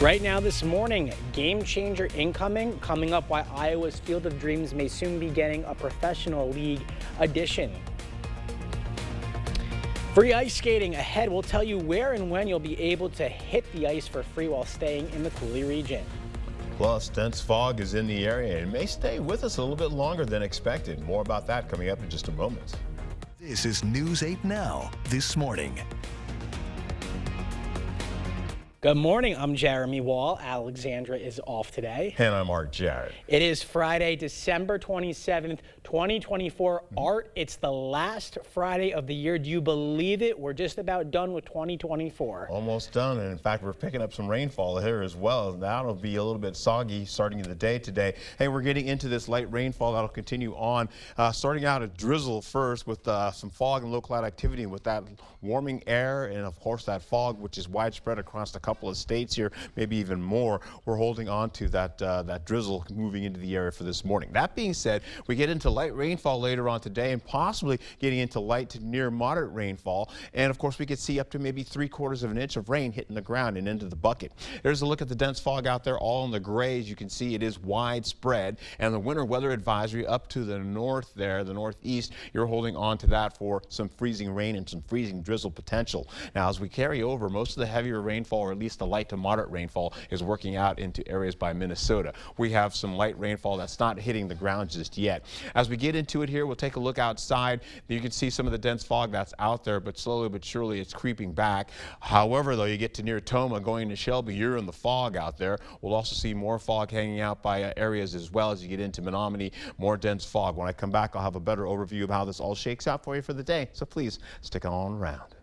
Right now this morning, game changer incoming, coming up why Iowa's Field of Dreams may soon be getting a professional league edition. Free ice skating ahead. We'll tell you where and when you'll be able to hit the ice for free while staying in the Cooley region. Plus, dense fog is in the area and may stay with us a little bit longer than expected. More about that coming up in just a moment. This is News 8 Now this morning. Good morning, I'm Jeremy Wall. Alexandra is off today. And I'm Art Jarrett. It is Friday, December 27th, 2024. Art, it's the last Friday of the year. Do you believe it? We're just about done with 2024. Almost done. And in fact, we're picking up some rainfall here as well. That'll be a little bit soggy starting in the day today. Hey, we're getting into this light rainfall that'll continue on. Starting out a drizzle first with some fog and low cloud activity, and with that warming air and of course that fog, which is widespread across the couple of states here, maybe even more. We're holding on to that drizzle moving into the area for this morning. That being said, we get into light rainfall later on today and possibly getting into light to near moderate rainfall. And of course, we could see up to maybe 3/4 of an inch of rain hitting the ground and into the bucket. There's a look at the dense fog out there, all in the gray. As you can see, it is widespread. And the winter weather advisory up to the north there, the northeast, you're holding on to that for some freezing rain and some freezing drizzle potential. Now, as we carry over, most of the heavier rainfall, or at least the light to moderate rainfall, is working out into areas by Minnesota. We have some light rainfall that's not hitting the ground just yet. As we get into it here, we'll take a look outside. You can see some of the dense fog that's out there, but slowly but surely it's creeping back. However, though, you get to near Toma going to Shelby, you're in the fog out there. We'll also see more fog hanging out by areas as well as you get into Menominee, more dense fog. When I come back, I'll have a better overview of how this all shakes out for you for the day. So please stick on around.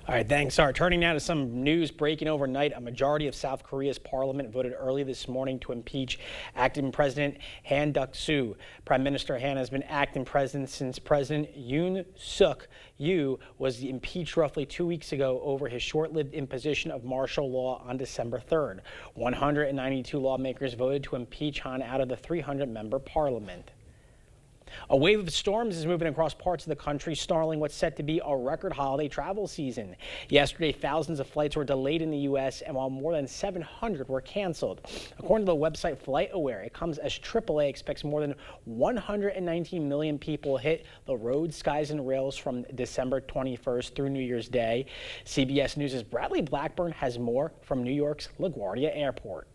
All right, thanks, Art. Turning now to some news breaking overnight. A majority of South Korea's parliament voted early this morning to impeach acting President Han Duck-soo. Prime Minister Han has been acting president since President Yoon Suk Yeol was impeached roughly 2 weeks ago over his short-lived imposition of martial law on December 3rd. 192 lawmakers voted to impeach Han out of the 300-member parliament. A wave of storms is moving across parts of the country, snarling what's set to be a record holiday travel season. Yesterday, thousands of flights were delayed in the U.S., and while more than 700 were canceled. According to the website FlightAware, it comes as AAA expects more than 119 million people hit the roads, skies, and rails from December 21st through New Year's Day. CBS News' Bradley Blackburn has more from New York's LaGuardia Airport.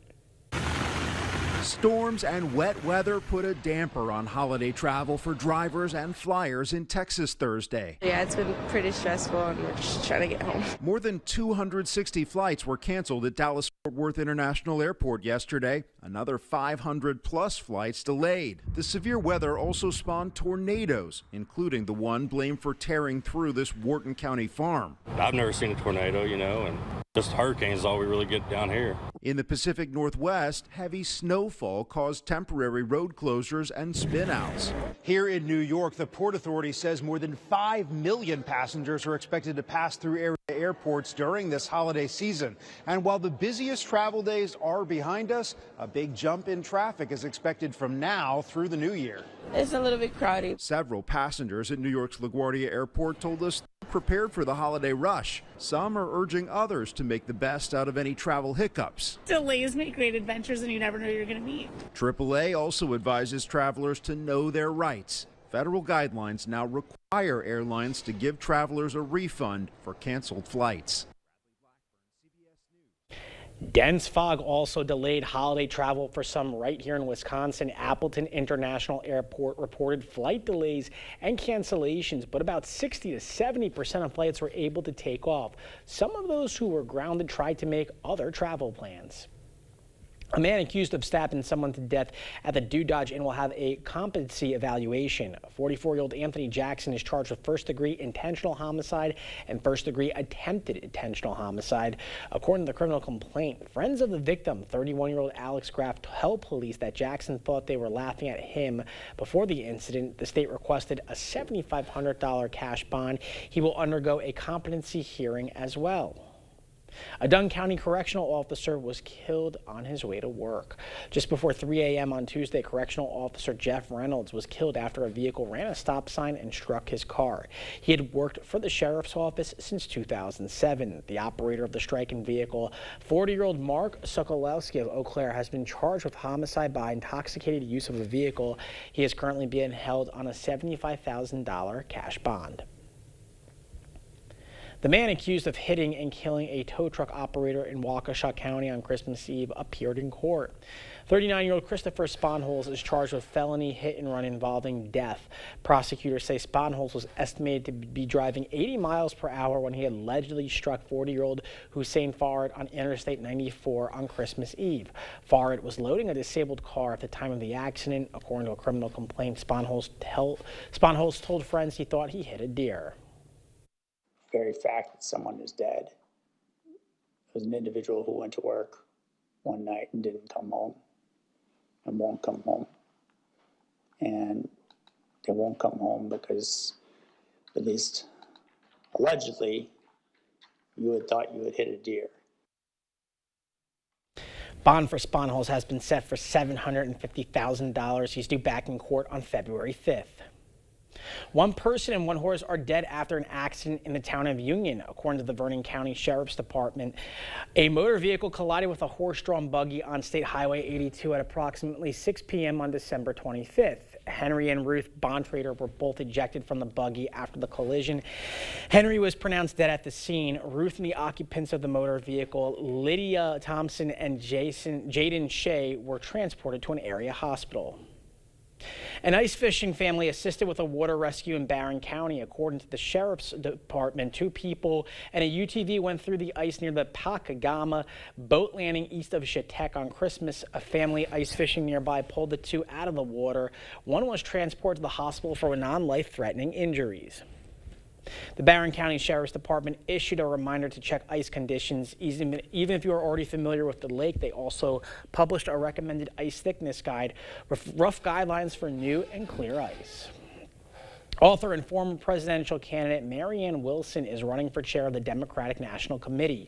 Storms and wet weather put a damper on holiday travel for drivers and flyers in Texas Thursday. Yeah, it's been pretty stressful and we're just trying to get home. More than 260 flights were canceled at Dallas-Fort Worth International Airport yesterday. Another 500 plus flights delayed. The severe weather also spawned tornadoes, including the one blamed for tearing through this Wharton County farm. I've never seen a tornado, and just hurricanes is all we really get down here. In the Pacific Northwest, heavy snowfall caused temporary road closures and spinouts. Here in New York, the Port Authority says more than 5 million passengers are expected to pass through area airports during this holiday season. And while the busiest travel days are behind us, a big jump in traffic is expected from now through the new year. It's a little bit crowded. Several passengers at New York's LaGuardia Airport told us they're prepared for the holiday rush. Some are urging others to make the best out of any travel hiccups. Delays make great adventures and you never know who you're going to meet. AAA also advises travelers to know their rights. Federal guidelines now require airlines to give travelers a refund for canceled flights. Dense fog also delayed holiday travel for some right here in Wisconsin. Appleton International Airport reported flight delays and cancellations, but about 60 to 70% of flights were able to take off. Some of those who were grounded tried to make other travel plans. A man accused of stabbing someone to death at the Dodge Inn will have a competency evaluation. 44-year-old Anthony Jackson is charged with first-degree intentional homicide and first-degree attempted intentional homicide. According to the criminal complaint, friends of the victim, 31-year-old Alex Graff, told police that Jackson thought they were laughing at him before the incident. The state requested a $7,500 cash bond. He will undergo a competency hearing as well. A Dunn County correctional officer was killed on his way to work. Just before 3 a.m. on Tuesday, correctional officer Jeff Reynolds was killed after a vehicle ran a stop sign and struck his car. He had worked for the sheriff's office since 2007. The operator of the striking vehicle, 40-year-old Mark Sokolowski of Eau Claire, has been charged with homicide by intoxicated use of a vehicle. He is currently being held on a $75,000 cash bond. The man accused of hitting and killing a tow truck operator in Waukesha County on Christmas Eve appeared in court. 39-year-old Christopher Sponholz is charged with felony hit and run involving death. Prosecutors say Sponholz was estimated to be driving 80 miles per hour when he allegedly struck 40-year-old Hussein Farid on Interstate 94 on Christmas Eve. Farid was loading a disabled car at the time of the accident. According to a criminal complaint, Sponholz told friends he thought he hit a deer. Very fact that someone is dead. It was an individual who went to work one night and didn't come home and won't come home. And they won't come home because, at least allegedly, you had thought you had hit a deer. Bond for Sponholz has been set for $750,000. He's due back in court on February 5th. One person and one horse are dead after an accident in the town of Union. According to the Vernon County Sheriff's Department, a motor vehicle collided with a horse-drawn buggy on State Highway 82 at approximately 6 p.m. on December 25th. Henry and Ruth Bontrader were both ejected from the buggy after the collision. Henry was pronounced dead at the scene. Ruth and the occupants of the motor vehicle, Lydia Thompson and Jaden Shea, were transported to an area hospital. An ice fishing family assisted with a water rescue in Barron County. According to the Sheriff's Department, 2 people and a UTV went through the ice near the Pakagama boat landing east of Chautauqua on Christmas. A family ice fishing nearby pulled the 2 out of the water. One was transported to the hospital for non-life-threatening injuries. The Barron County Sheriff's Department issued a reminder to check ice conditions. Even if you are already familiar with the lake, they also published a recommended ice thickness guide with rough guidelines for new and clear ice. Author and former presidential candidate Marianne Wilson is running for chair of the Democratic National Committee.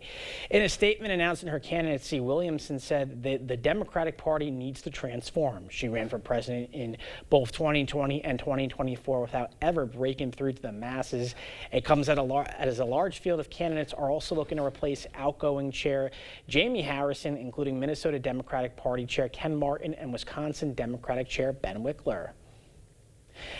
In a statement announcing her candidacy, Williamson said that the Democratic Party needs to transform. She ran for president in both 2020 and 2024 without ever breaking through to the masses. It comes as a large field of candidates are also looking to replace outgoing chair Jamie Harrison, including Minnesota Democratic Party Chair Ken Martin and Wisconsin Democratic Chair Ben Wickler.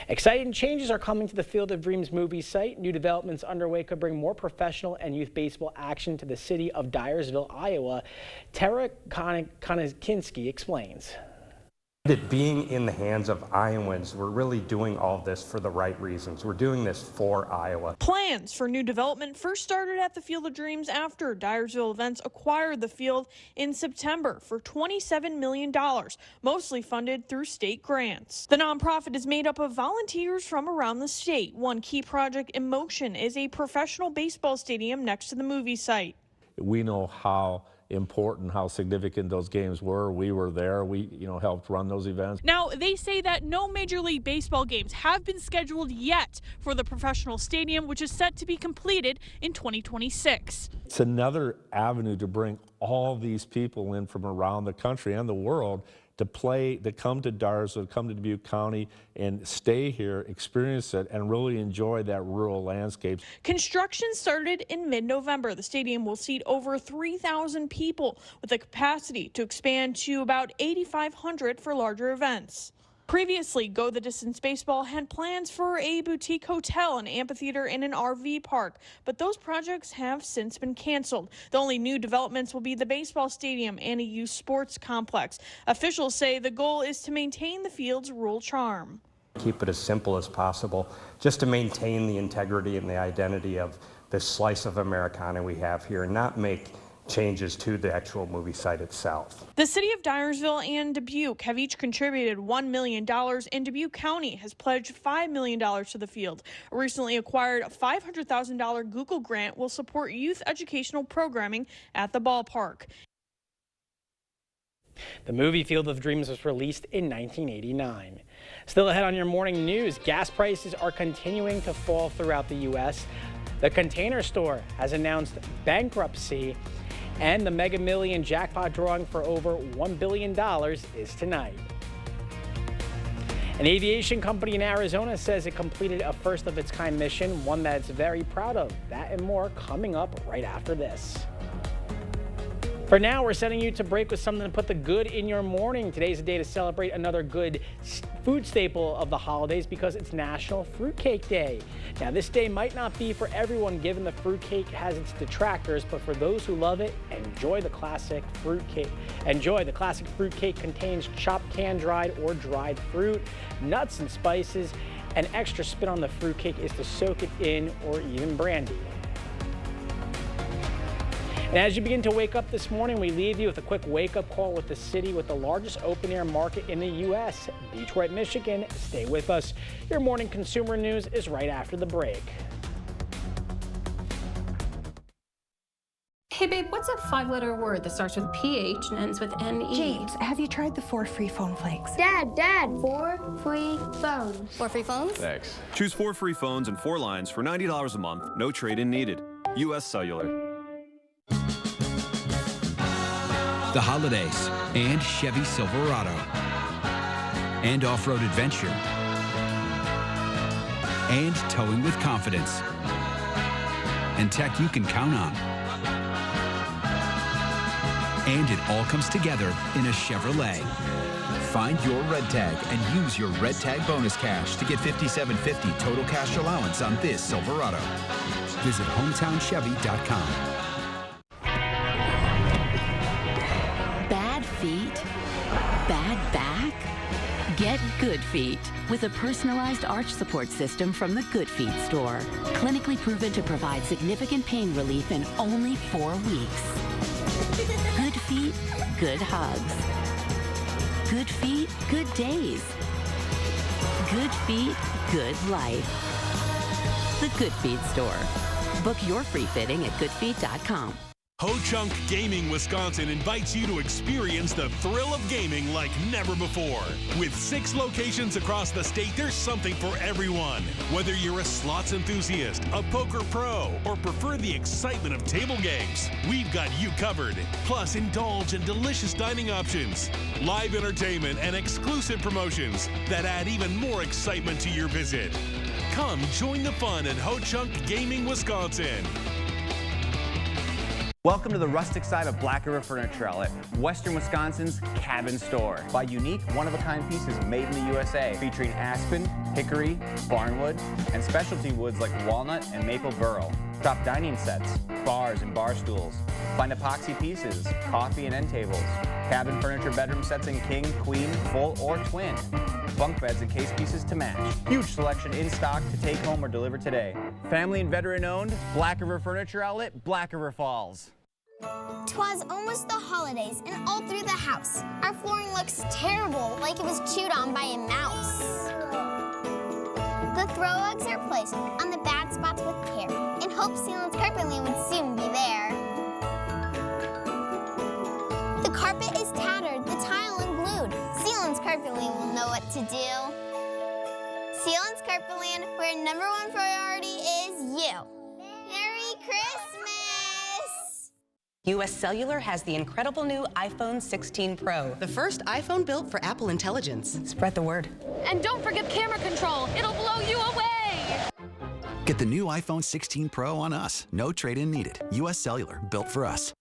Exciting changes are coming to the Field of Dreams movie site. New developments underway could bring more professional and youth baseball action to the city of Dyersville, Iowa. Tara Konakinski explains. It being in the hands of Iowans, we're really doing all of this for the right reasons. We're doing this for Iowa. Plans for new development first started at the Field of Dreams after Dyersville Events acquired the field in September for $27 million, mostly funded through state grants. The nonprofit is made up of volunteers from around the state. One key project in motion is a professional baseball stadium next to the movie site. We know how important, how significant those games were. We were there. We, helped run those events. Now, they say that no Major League Baseball games have been scheduled yet for the professional stadium, which is set to be completed in 2026. It's another avenue to bring all these people in from around the country and the world to play, to come to Dyersville, come to Dubuque County and stay here, experience it, and really enjoy that rural landscape. Construction started in mid-November. The stadium will seat over 3,000 people with a capacity to expand to about 8,500 for larger events. Previously, Go the Distance Baseball had plans for a boutique hotel, an amphitheater, and an RV park, but those projects have since been canceled. The only new developments will be the baseball stadium and a youth sports complex. Officials say the goal is to maintain the field's rural charm. Keep it as simple as possible, just to maintain the integrity and the identity of this slice of Americana we have here, and not make changes to the actual movie site itself. The city of Dyersville and Dubuque have each contributed $1 million, and Dubuque County has pledged $5 million to the field. A recently acquired $500,000 Google grant will support youth educational programming at the ballpark. The movie Field of Dreams was released in 1989. Still ahead on your morning news, gas prices are continuing to fall throughout the U.S. The Container Store has announced bankruptcy. And the Mega Million jackpot drawing for over $1 billion is tonight. An aviation company in Arizona says it completed a first-of-its-kind mission, one that it's very proud of. That and more coming up right after this. For now, we're sending you to break with something to put the good in your morning. Today's a day to celebrate another good food staple of the holidays because it's National Fruitcake Day. Now, this day might not be for everyone given the fruitcake has its detractors, but for those who love it, enjoy the classic fruitcake. The classic fruitcake contains chopped, can-dried, or dried fruit, nuts and spices. An extra spin on the fruitcake is to soak it in or even brandy. And as you begin to wake up this morning, we leave you with a quick wake-up call with the city with the largest open-air market in the U.S., Detroit, Michigan. Stay with us. Your morning consumer news is right after the break. Hey babe, what's a 5-letter word that starts with PH and ends with NE? James, have you tried the 4 free phone flakes? Dad, 4 free phones. 4 free phones? Thanks. Choose 4 free phones and 4 lines for $90 a month. No trade-in needed. U.S. Cellular. The holidays, and Chevy Silverado, and off-road adventure, and towing with confidence, and tech you can count on. And it all comes together in a Chevrolet. Find your red tag and use your red tag bonus cash to get $5,750 total cash allowance on this Silverado. Visit HometownChevy.com. Bad feet? Bad back? Get Good Feet with a personalized arch support system from the Good Feet store. Clinically proven to provide significant pain relief in only 4 weeks. Good feet, good hugs. Good feet, good days. Good feet, good life. The Good Feet store. Book your free fitting at goodfeet.com. Ho-Chunk Gaming Wisconsin invites you to experience the thrill of gaming like never before. With 6 locations across the state, there's something for everyone. Whether you're a slots enthusiast, a poker pro, or prefer the excitement of table games, we've got you covered. Plus, indulge in delicious dining options, live entertainment, and exclusive promotions that add even more excitement to your visit. Come join the fun at Ho-Chunk Gaming Wisconsin. Welcome to the rustic side of Black River Furniture Outlet, Western Wisconsin's cabin store. Buy unique, one-of-a-kind pieces made in the USA, featuring aspen, hickory, barnwood, and specialty woods like walnut and maple burl. Shop dining sets, bars and bar stools. Find epoxy pieces, coffee and end tables, cabin furniture bedroom sets in king, queen, full, or twin. Bunk beds and case pieces to match. Huge selection in stock to take home or deliver today. Family and veteran owned, Black River Furniture Outlet, Black River Falls. 'Twas almost the holidays and all through the house. Our flooring looks terrible, like it was chewed on by a mouse. The throw rugs are placed on the bad spots with care in hopes Sealand's Carpet Lane would soon be there. The carpet is tattered, the tile unglued. Sealand's Carpet Lane will know what to do. Sealand's Carpet Lane, where #1 priority is you. Merry Christmas! U.S. Cellular has the incredible new iPhone 16 Pro. The first iPhone built for Apple Intelligence. Spread the word. And don't forget camera control. It'll blow you away. Get the new iPhone 16 Pro on us. No trade-in needed. U.S. Cellular, built for us.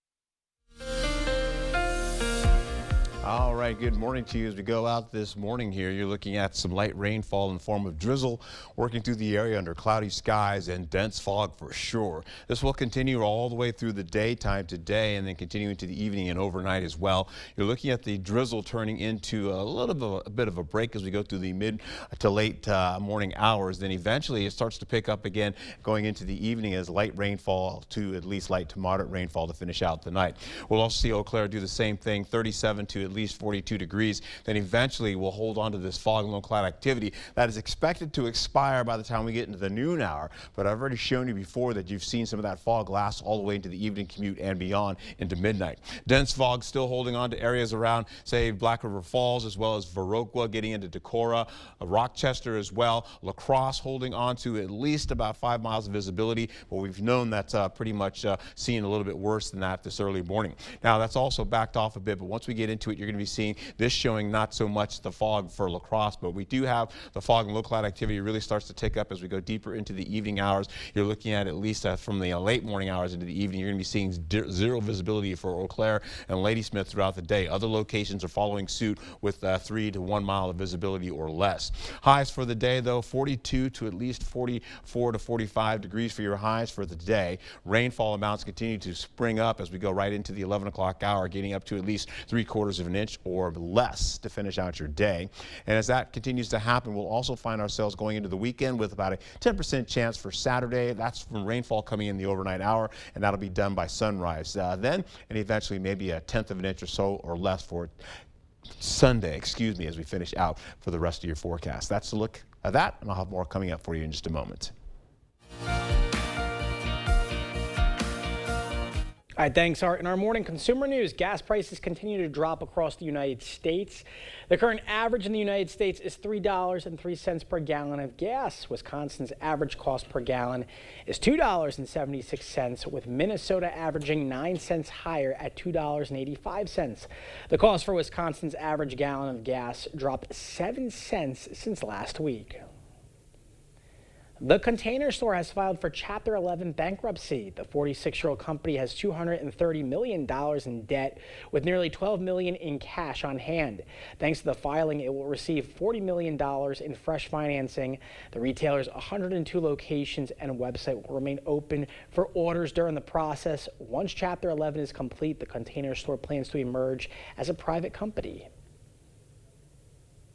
All right, good morning to you. As we go out this morning here, you're looking at some light rainfall in the form of drizzle working through the area under cloudy skies and dense fog for sure. This will continue all the way through the daytime today and then continue into the evening and overnight as well. You're looking at the drizzle turning into a bit of a break as we go through the mid to late morning hours. Then eventually it starts to pick up again going into the evening as light rainfall to at least light to moderate rainfall to finish out the night. We'll also see Eau Claire do the same thing, 37 to at least least 42 degrees. Then eventually we'll hold on to this fog and low cloud activity that is expected to expire by the time we get into the noon hour. But I've already shown you before that you've seen some of that fog last all the way into the evening commute and beyond into midnight. Dense fog still holding on to areas around, say, Black River Falls, as well as Viroqua, getting into Decorah, Rochester as well. La Crosse holding on to at least about 5 miles of visibility, but we've known that's pretty much seeing a little bit worse than that this early morning. Now, that's also backed off a bit, but once we get into it, you're going to be seeing this showing not so much the fog for La Crosse, but we do have the fog and low cloud activity really starts to tick up as we go deeper into the evening hours. You're looking at least from the late morning hours into the evening, you're going to be seeing zero visibility for Eau Claire and Ladysmith throughout the day. Other locations are following suit with 3 to 1 mile of visibility or less. Highs for the day, though, 42 to at least 44 to 45 degrees for your highs for the day. Rainfall amounts continue to spring up as we go right into the 11 o'clock hour, getting up to at least 3/4 of an inch or less to finish out your day. And as that continues to happen, we'll also find ourselves going into the weekend with about a 10% chance for Saturday. That's from rainfall coming in the overnight hour, and that'll be done by sunrise. Then, and eventually maybe a 1/10 of an inch or so or less for Sunday, as we finish out for the rest of your forecast. That's a look at that, and I'll have more coming up for you in just a moment. All right, thanks, Art. In our morning consumer news, gas prices continue to drop across the United States. The current average in the United States is $3.03 per gallon of gas. Wisconsin's average cost per gallon is $2.76, with Minnesota averaging 9 cents higher at $2.85. The cost for Wisconsin's average gallon of gas dropped 7 cents since last week. The Container Store has filed for Chapter 11 bankruptcy. The 46-year-old company has $230 million in debt with nearly $12 million in cash on hand. Thanks to the filing, it will receive $40 million in fresh financing. The retailer's 102 locations and website will remain open for orders during the process. Once Chapter 11 is complete, the Container Store plans to emerge as a private company.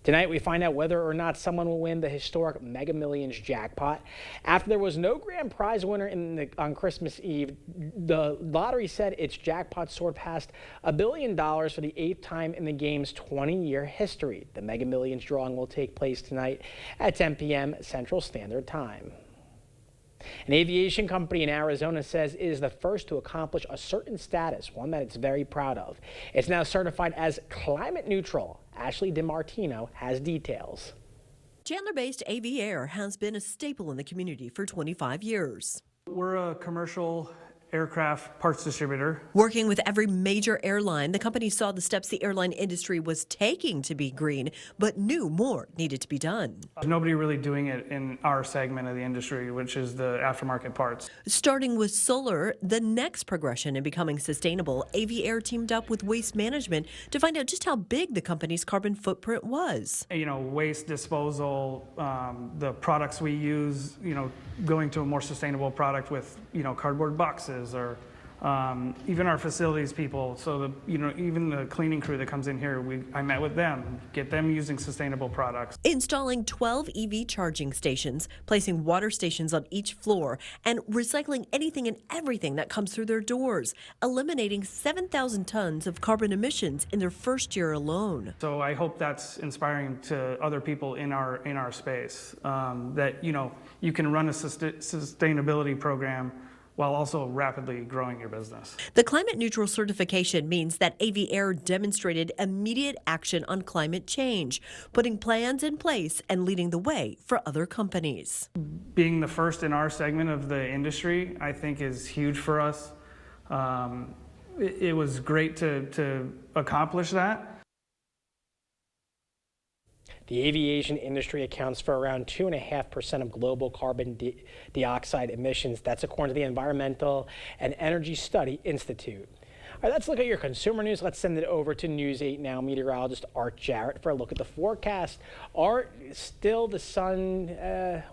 Tonight, we find out whether or not someone will win the historic Mega Millions jackpot. After there was no grand prize winner on Christmas Eve, the lottery said its jackpot soared past $1 billion for the 8th time in the game's 20-year history. The Mega Millions drawing will take place tonight at 10 p.m. Central Standard Time. An aviation company in Arizona says it is the first to accomplish a certain status, one that it's very proud of. It's now certified as climate neutral. Ashley DiMartino has details. Chandler-based Aviair has been a staple in the community for 25 years. We're a commercial aircraft parts distributor. Working with every major airline, the company saw the steps the airline industry was taking to be green, but knew more needed to be done. There's nobody really doing it in our segment of the industry, which is the aftermarket parts. Starting with solar, the next progression in becoming sustainable, Aviair teamed up with Waste Management to find out just how big the company's carbon footprint was. Waste disposal, the products we use, going to a more sustainable product with, cardboard boxes, or even our facilities people. So even the cleaning crew that comes in here, I met with them, get them using sustainable products. Installing 12 EV charging stations, placing water stations on each floor, and recycling anything and everything that comes through their doors, eliminating 7,000 tons of carbon emissions in their first year alone. So I hope that's inspiring to other people in our space, that you can run a sustainability program while also rapidly growing your business. The climate neutral certification means that Aviair demonstrated immediate action on climate change, putting plans in place and leading the way for other companies. Being the first in our segment of the industry, I think, is huge for us. It was great to accomplish that. The aviation industry accounts for around 2.5% of global carbon dioxide emissions. That's according to the Environmental and Energy Study Institute. All right, let's look at your consumer news. Let's send it over to News 8 Now meteorologist Art Jarrett for a look at the forecast. Art, still the sun,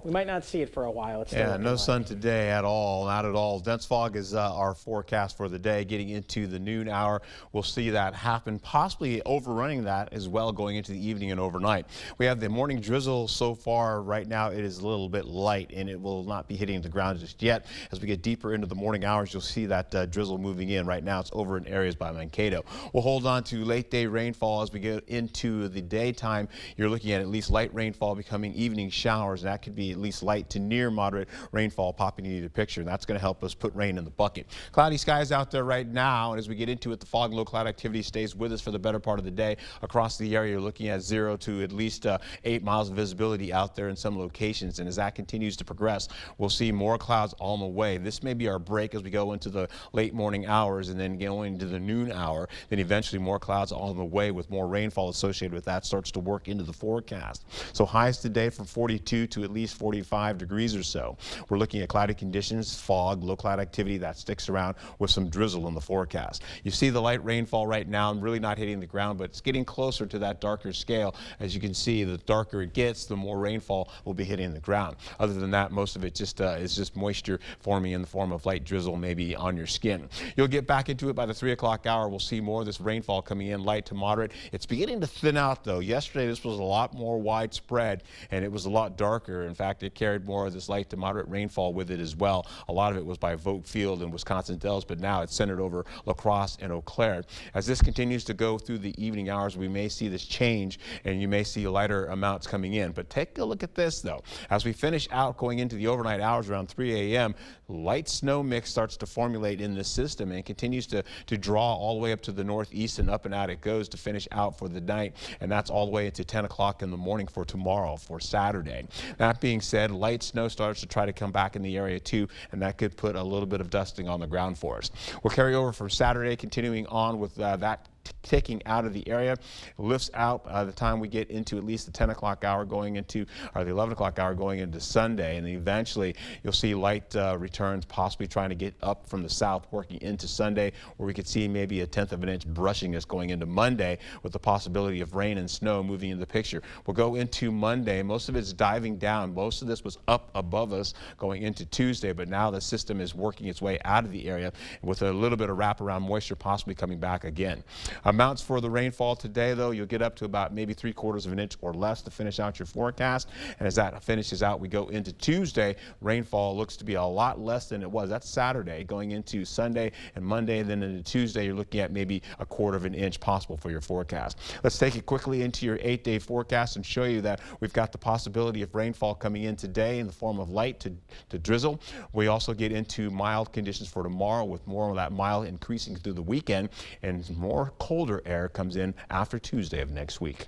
we might not see it for a while. It's still no sun today at all, not at all. Dense fog is our forecast for the day. Getting into the noon hour, we'll see that happen, possibly overrunning that as well going into the evening and overnight. We have the morning drizzle so far. Right now it is a little bit light and it will not be hitting the ground just yet. As we get deeper into the morning hours, you'll see that drizzle moving in. Right now it's over over in areas by Mankato. We'll hold on to late day rainfall as we get into the daytime. You're looking at least light rainfall becoming evening showers. That could be at least light to near moderate rainfall popping into the picture, and that's going to help us put rain in the bucket. Cloudy skies out there right now, and as we get into it, the fog and low cloud activity stays with us for the better part of the day. Across the area, you're looking at 0 to at least 8 miles of visibility out there in some locations, and as that continues to progress, we'll see more clouds on the way. This may be our break as we go into the late morning hours and then going into the noon hour. Then eventually more clouds on the way with more rainfall associated with that starts to work into the forecast. So highs today from 42 to at least 45 degrees or so. We're looking at cloudy conditions, fog, low cloud activity that sticks around with some drizzle in the forecast. You see the light rainfall right now, really not hitting the ground, but it's getting closer to that darker scale. As you can see, the darker it gets, the more rainfall will be hitting the ground. Other than that, most of it just is just moisture forming in the form of light drizzle maybe on your skin. You'll get back into it by the 3 o'clock hour. We'll see more of this rainfall coming in, light to moderate. It's beginning to thin out though. Yesterday this was a lot more widespread and it was a lot darker. In fact, it carried more of this light to moderate rainfall with it as well. A lot of it was by Vogt Field and Wisconsin Dells, but now it's centered over La Crosse and Eau Claire. As this continues to go through the evening hours, we may see this change and you may see lighter amounts coming in. But take a look at this though. As we finish out going into the overnight hours around 3 a.m., light snow mix starts to formulate in this system and continues to draw all the way up to the northeast and up and out it goes to finish out for the night. And that's all the way into 10 o'clock in the morning for tomorrow, for Saturday. That being said, light snow starts to try to come back in the area too, and that could put a little bit of dusting on the ground for us. We'll carry over for Saturday, continuing on with that taking out of the area. It lifts out by the time we get into at least the 10 o'clock hour going into, or the 11 o'clock hour going into Sunday. And then eventually you'll see light returns possibly trying to get up from the south working into Sunday, where we could see maybe 1/10 of an inch brushing us going into Monday with the possibility of rain and snow moving into the picture. We'll go into Monday. Most of it's diving down. Most of this was up above us going into Tuesday, but now the system is working its way out of the area with a little bit of wraparound moisture possibly coming back again. Amounts for the rainfall today, though, you'll get up to about maybe 3/4 of an inch or less to finish out your forecast. And as that finishes out, we go into Tuesday. Rainfall looks to be a lot less than it was. That's Saturday going into Sunday and Monday. And then into Tuesday, you're looking at maybe 1/4 of an inch possible for your forecast. Let's take it quickly into your 8-day forecast and show you that we've got the possibility of rainfall coming in today in the form of light to drizzle. We also get into mild conditions for tomorrow, with more of that mild increasing through the weekend, and more colder air comes in after Tuesday of next week.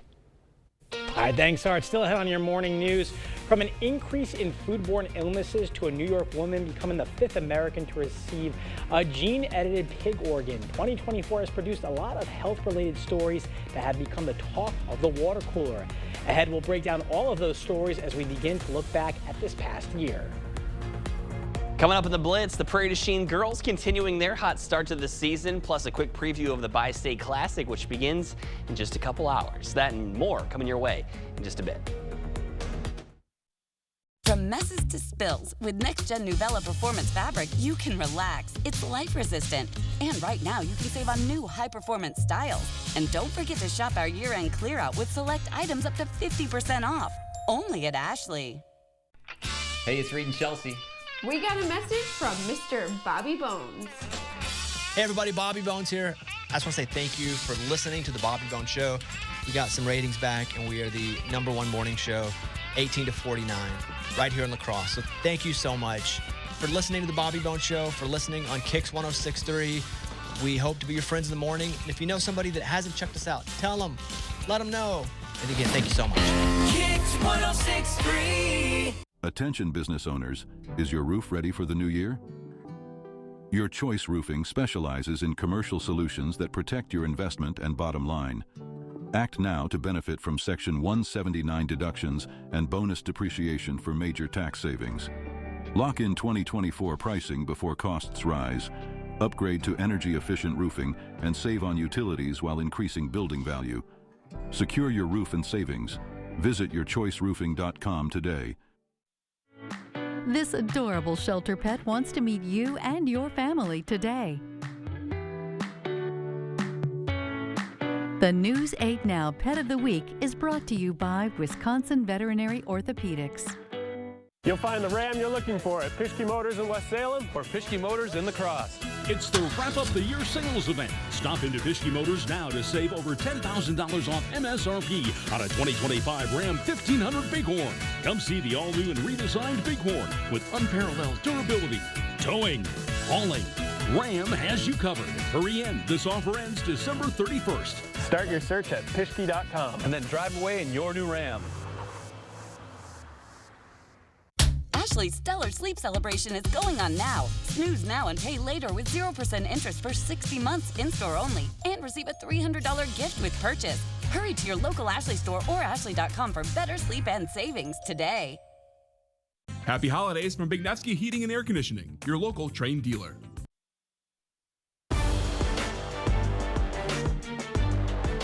All right, thanks, Art. Still ahead on your morning news. From an increase in foodborne illnesses to a New York woman becoming the 5th American to receive a gene-edited pig organ, 2024 has produced a lot of health-related stories that have become the talk of the water cooler. Ahead, we'll break down all of those stories as we begin to look back at this past year. Coming up in the Blitz, the Prairie du Chien girls continuing their hot start to the season, plus a quick preview of the Bi-State Classic, which begins in just a couple hours. That and more coming your way in just a bit. From messes to spills, with next-gen Nuvella Performance Fabric, you can relax. It's life-resistant. And right now, you can save on new high-performance styles. And don't forget to shop our year-end clear-out with select items up to 50% off. Only at Ashley. Hey, it's Reed and Chelsea. We got a message from Mr. Bobby Bones. Hey everybody, Bobby Bones here. I just want to say thank you for listening to the Bobby Bones Show. We got some ratings back and we are the #1 morning show, 18 to 49, right here in La Crosse. So thank you so much for listening to the Bobby Bones Show, for listening on Kicks 106.3. We hope to be your friends in the morning. And if you know somebody that hasn't checked us out, tell them, let them know. And again, thank you so much. Kicks 106.3. Attention business owners, is your roof ready for the new year? Your Choice Roofing specializes in commercial solutions that protect your investment and bottom line. Act now to benefit from Section 179 deductions and bonus depreciation for major tax savings. Lock in 2024 pricing before costs rise. Upgrade to energy-efficient roofing and save on utilities while increasing building value. Secure your roof and savings. Visit yourchoiceroofing.com today. This adorable shelter pet wants to meet you and your family today. The News 8 Now Pet of the Week is brought to you by Wisconsin Veterinary Orthopedics. You'll find the Ram you're looking for at Pischke Motors in West Salem or Pischke Motors in La Crosse. It's the Wrap Up the Year sales event. Stop into Fischke Motors now to save over $10,000 off MSRP on a 2025 Ram 1500 Bighorn. Come see the all-new and redesigned Bighorn with unparalleled durability, towing, hauling. Ram has you covered. Hurry in. This offer ends December 31st. Start your search at Fischke.com and then drive away in your new Ram. Ashley's Stellar Sleep Celebration is going on now. Snooze now and pay later with 0% interest for 60 months in-store only. And receive a $300 gift with purchase. Hurry to your local Ashley store or ashley.com for better sleep and savings today. Happy holidays from Big Nevsky Heating and Air Conditioning, your local Train dealer.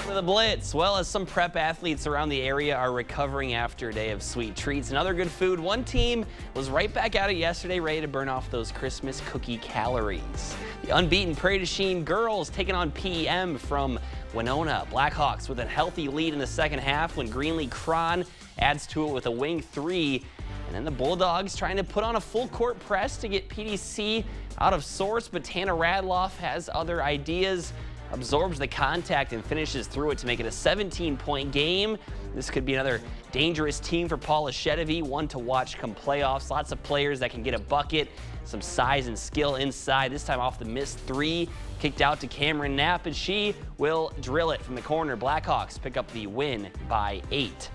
The Blitz, well, as some prep athletes around the area are recovering after a day of sweet treats and other good food, one team was right back at it yesterday, ready to burn off those Christmas cookie calories. The unbeaten Prairie du Chien girls taking on PEM from Winona. Blackhawks with a healthy lead in the second half when Greenlee Cron adds to it with a wing three. And then the Bulldogs trying to put on a full court press to get PDC out of sorts, but Tana Radloff has other ideas. Absorbs the contact and finishes through it to make it a 17-point game. This could be another dangerous team for Paula Shedevy, one to watch come playoffs. Lots of players that can get a bucket, some size and skill inside. This time off the missed three, kicked out to Cameron Knapp, and she will drill it from the corner. Blackhawks pick up the win by 8.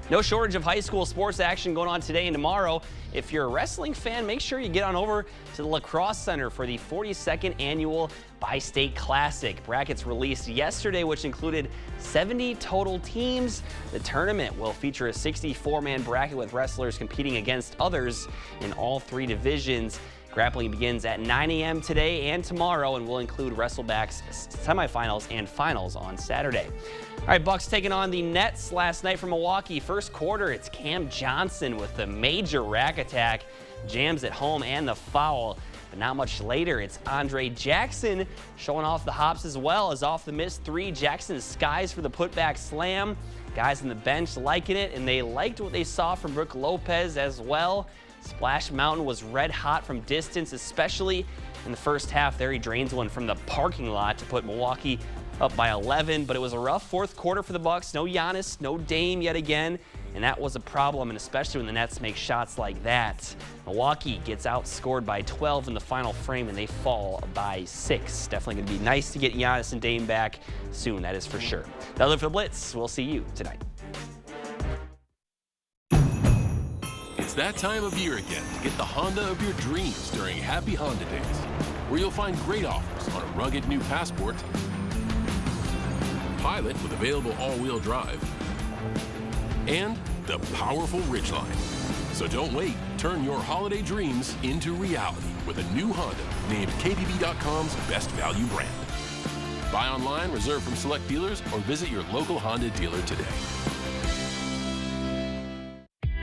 No shortage of high school sports action going on today and tomorrow. If you're a wrestling fan, make sure you get on over to the Lacrosse Center for the 42nd annual Bi-State Classic. Brackets released yesterday, which included 70 total teams. The tournament will feature a 64-man bracket with wrestlers competing against others in all 3 divisions. Grappling begins at 9 a.m. today and tomorrow and will include Wrestlebacks semifinals and finals on Saturday. All right, Bucks taking on the Nets last night from Milwaukee. First quarter, it's Cam Johnson with the major rack attack, jams at home and the foul. But not much later, it's Andre Jackson showing off the hops as well as off the missed three. Jackson skies for the putback slam. Guys on the bench liking it, and they liked what they saw from Brooke Lopez as well. Splash Mountain was red hot from distance, especially in the first half. There he drains one from the parking lot to put Milwaukee up by 11, but it was a rough fourth quarter for the Bucks. No Giannis, no Dame yet again, and that was a problem, and especially when the Nets make shots like that. Milwaukee gets outscored by 12 in the final frame, and they fall by 6. Definitely going to be nice to get Giannis and Dame back soon, that is for sure. That'll do it for the Blitz. We'll see you tonight. It's that time of year again to get the Honda of your dreams during Happy Honda Days, where you'll find great offers on a rugged new Passport, Pilot with available all-wheel drive, and the powerful Ridgeline. So don't wait. Turn your holiday dreams into reality with a new Honda named KBB.com's best value brand. Buy online, reserve from select dealers, or visit your local Honda dealer today.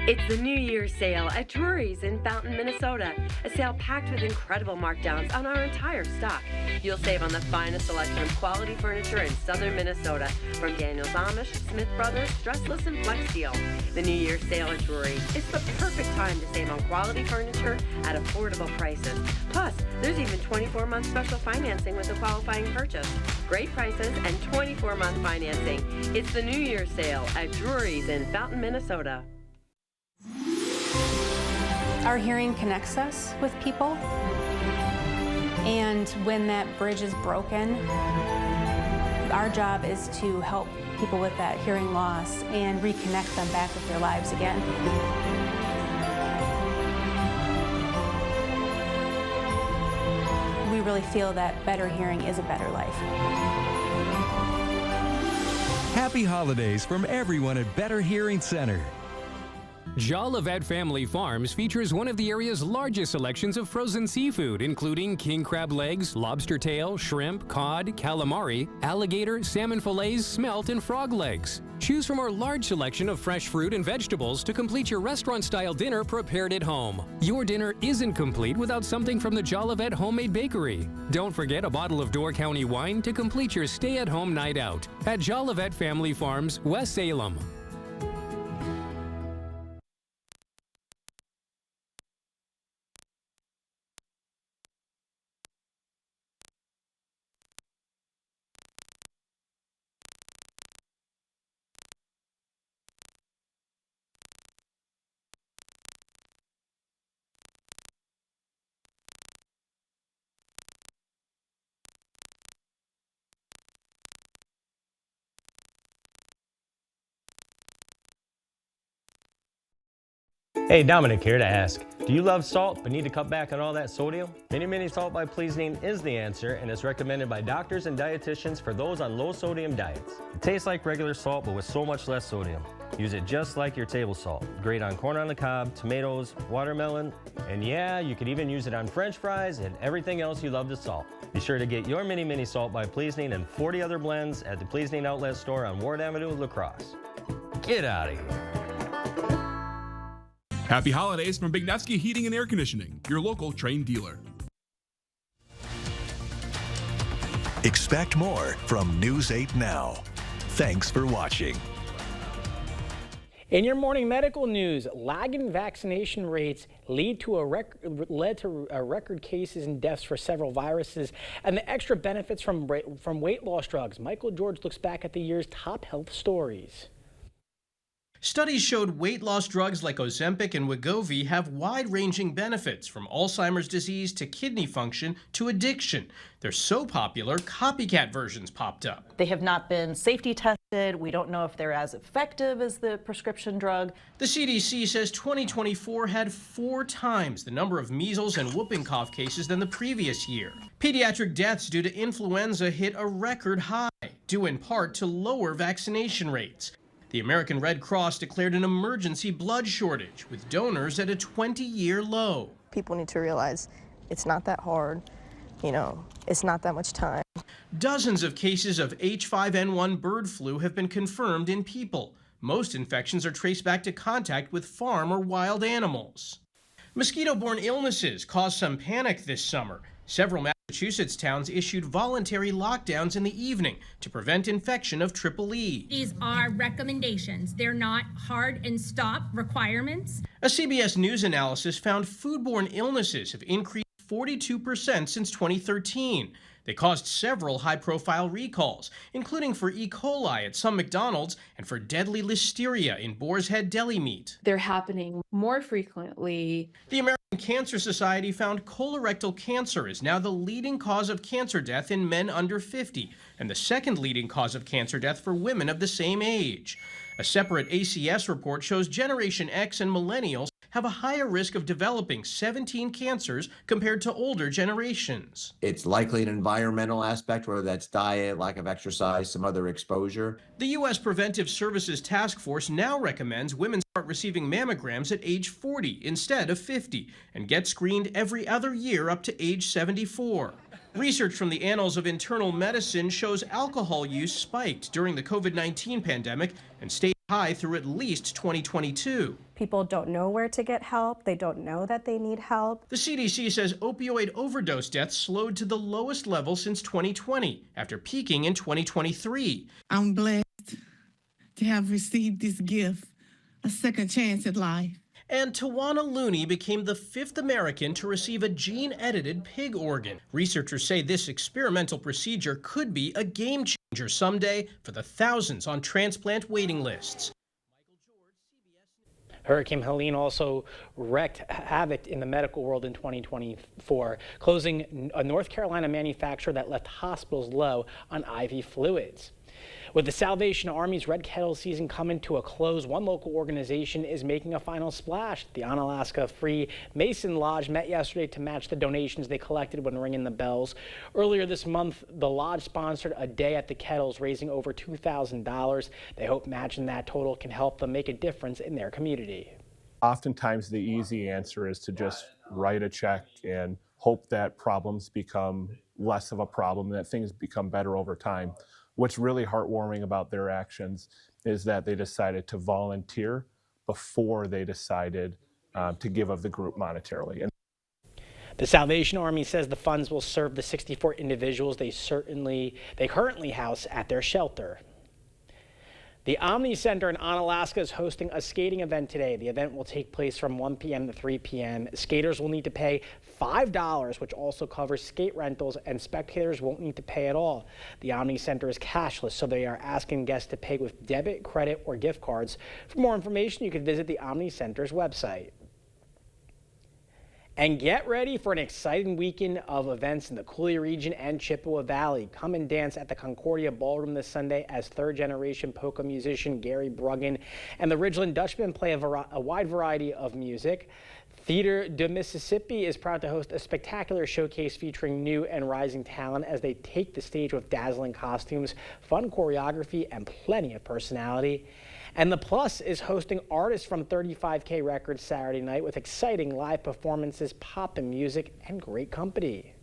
It's the New Year's sale at Drury's in Fountain, Minnesota. A sale packed with incredible markdowns on our entire stock. You'll save on the finest selection of quality furniture in southern Minnesota, from Daniels Amish, Smith Brothers, Stressless, and Flex Steel. The New Year's sale at Drury's. It's the perfect time to save on quality furniture at affordable prices. Plus, there's even 24-month special financing with a qualifying purchase. Great prices and 24-month financing. It's the New Year's sale at Drury's in Fountain, Minnesota. Our hearing connects us with people, and when that bridge is broken, our job is to help people with that hearing loss and reconnect them back with their lives again. We really feel that better hearing is a better life. Happy holidays from everyone at Better Hearing Center. Jolivet Family Farms features one of the area's largest selections of frozen seafood, including king crab legs, lobster tail, shrimp, cod, calamari, alligator, salmon fillets, smelt, and frog legs. Choose from our large selection of fresh fruit and vegetables to complete your restaurant-style dinner prepared at home. Your dinner isn't complete without something from the Jolivet Homemade Bakery. Don't forget a bottle of Door County wine to complete your stay-at-home night out at Jolivet Family Farms, West Salem. Hey, Dominic here to ask, do you love salt but need to cut back on all that sodium? Mini Mini Salt by Pleasing is the answer and is recommended by doctors and dietitians for those on low sodium diets. It tastes like regular salt but with so much less sodium. Use it just like your table salt. Great on corn on the cob, tomatoes, watermelon, and yeah, you could even use it on French fries and everything else you love to salt. Be sure to get your Mini Mini Salt by Pleasing and 40 other blends at the Pleasing Outlet Store on Ward Avenue, La Crosse. Get out of here. Happy holidays from Big Nevsky Heating and Air Conditioning, your local Trane dealer. Expect more from News 8 Now. Thanks for watching. In your morning medical news, lagging vaccination rates led to record cases and deaths for several viruses, and the extra benefits from weight loss drugs. Michael George looks back at the year's top health stories. Studies showed weight loss drugs like Ozempic and Wegovy have wide-ranging benefits, from Alzheimer's disease to kidney function to addiction. They're so popular, copycat versions popped up. They have not been safety tested. We don't know if they're as effective as the prescription drug. The CDC says 2024 had 4 times the number of measles and whooping cough cases than the previous year. Pediatric deaths due to influenza hit a record high, due in part to lower vaccination rates. The American Red Cross declared an emergency blood shortage, with donors at a 20-year low. People need to realize it's not that hard. It's not that much time. Dozens of cases of H5N1 bird flu have been confirmed in people. Most infections are traced back to contact with farm or wild animals. Mosquito-borne illnesses caused some panic this summer. Several Massachusetts towns issued voluntary lockdowns in the evening to prevent infection of triple E. These are recommendations. They're not hard and stop requirements. A CBS News analysis found foodborne illnesses have increased 42% since 2013. They caused several high-profile recalls, including for E. coli at some McDonald's and for deadly listeria in Boar's Head deli meat. They're happening more frequently. The American Cancer Society found colorectal cancer is now the leading cause of cancer death in men under 50, and the second leading cause of cancer death for women of the same age. A separate ACS report shows Generation X and millennials have a higher risk of developing 17 cancers compared to older generations. It's likely an environmental aspect, whether that's diet, lack of exercise, some other exposure. The U.S. Preventive Services Task Force now recommends women start receiving mammograms at age 40 instead of 50 and get screened every other year up to age 74. Research from the Annals of Internal Medicine shows alcohol use spiked during the COVID-19 pandemic and stayed high through at least 2022. People don't know where to get help. They don't know that they need help. The CDC says opioid overdose deaths slowed to the lowest level since 2020, after peaking in 2023. I'm blessed to have received this gift, a second chance at life. And Tawana Looney became the 5th American to receive a gene-edited pig organ. Researchers say this experimental procedure could be a game changer someday for the thousands on transplant waiting lists. Hurricane Helene also wreaked havoc in the medical world in 2024, closing a North Carolina manufacturer that left hospitals low on IV fluids. With the Salvation Army's Red Kettle season coming to a close, one local organization is making a final splash. The Onalaska Free Mason Lodge met yesterday to match the donations they collected when ringing the bells. Earlier this month, the lodge sponsored a day at the Kettles, raising over $2,000. They hope matching that total can help them make a difference in their community. Oftentimes, the easy answer is to just write a check and hope that problems become less of a problem, that things become better over time. What's really heartwarming about their actions is that they decided to volunteer before they decided to give of the group monetarily. And the Salvation Army says the funds will serve the 64 individuals they currently house at their shelter. The Omni Center in Onalaska is hosting a skating event today. The event will take place from 1 p.m. to 3 p.m. Skaters will need to pay $5, which also covers skate rentals, and spectators won't need to pay at all. The Omni Center is cashless, so they are asking guests to pay with debit, credit, or gift cards. For more information, you can visit the Omni Center's website. And get ready for an exciting weekend of events in the Cooley region and Chippewa Valley. Come and dance at the Concordia Ballroom this Sunday as third-generation polka musician Gary Bruggen and the Ridgeland Dutchman play a wide variety of music. Theater de Mississippi is proud to host a spectacular showcase featuring new and rising talent as they take the stage with dazzling costumes, fun choreography, and plenty of personality. And the Plus is hosting artists from 35K Records Saturday night with exciting live performances, pop and music, and great company.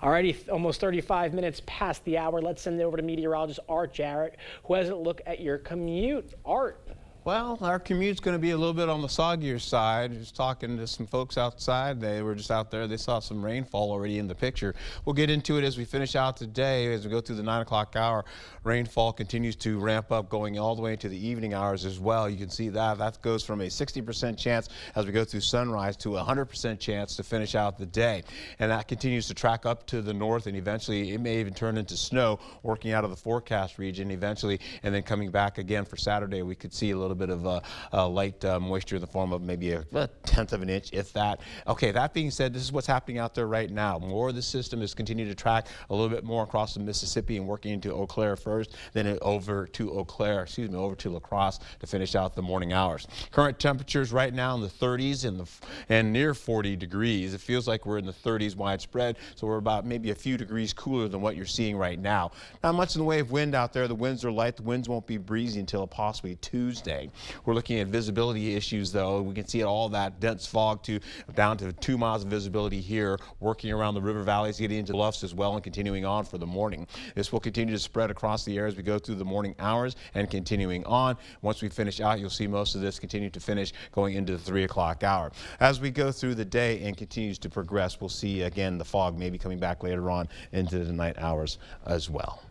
Alrighty, almost 35 minutes past the hour. Let's send it over to meteorologist Art Jarrett, who has a look at your commute. Art. Well, our commute's going to be a little bit on the soggier side. Just talking to some folks outside. They were just out there. They saw some rainfall already in the picture. We'll get into it as we finish out today. As we go through the 9 o'clock hour, rainfall continues to ramp up, going all the way into the evening hours as well. You can see that. That goes from a 60% chance as we go through sunrise to a 100% chance to finish out the day. And that continues to track up to the north, and eventually it may even turn into snow working out of the forecast region eventually, and then coming back again for Saturday. We could see a little bit of light moisture in the form of maybe a 1/10 of an inch, if that. Okay, that being said, this is what's happening out there right now. More of the system is continuing to track a little bit more across the Mississippi and working into Eau Claire first, then over to over to La Crosse to finish out the morning hours. Current temperatures right now in the 30s and near 40 degrees. It feels like we're in the 30s widespread, so we're about maybe a few degrees cooler than what you're seeing right now. Not much in the way of wind out there. The winds are light. The winds won't be breezy until possibly Tuesday. We're looking at visibility issues, though. We can see all that dense fog down to 2 miles of visibility here, working around the river valleys, getting into bluffs as well, and continuing on for the morning. This will continue to spread across the air as we go through the morning hours and continuing on. Once we finish out, you'll see most of this continue to finish going into the 3 o'clock hour. As we go through the day and continues to progress, we'll see again the fog maybe coming back later on into the night hours as well.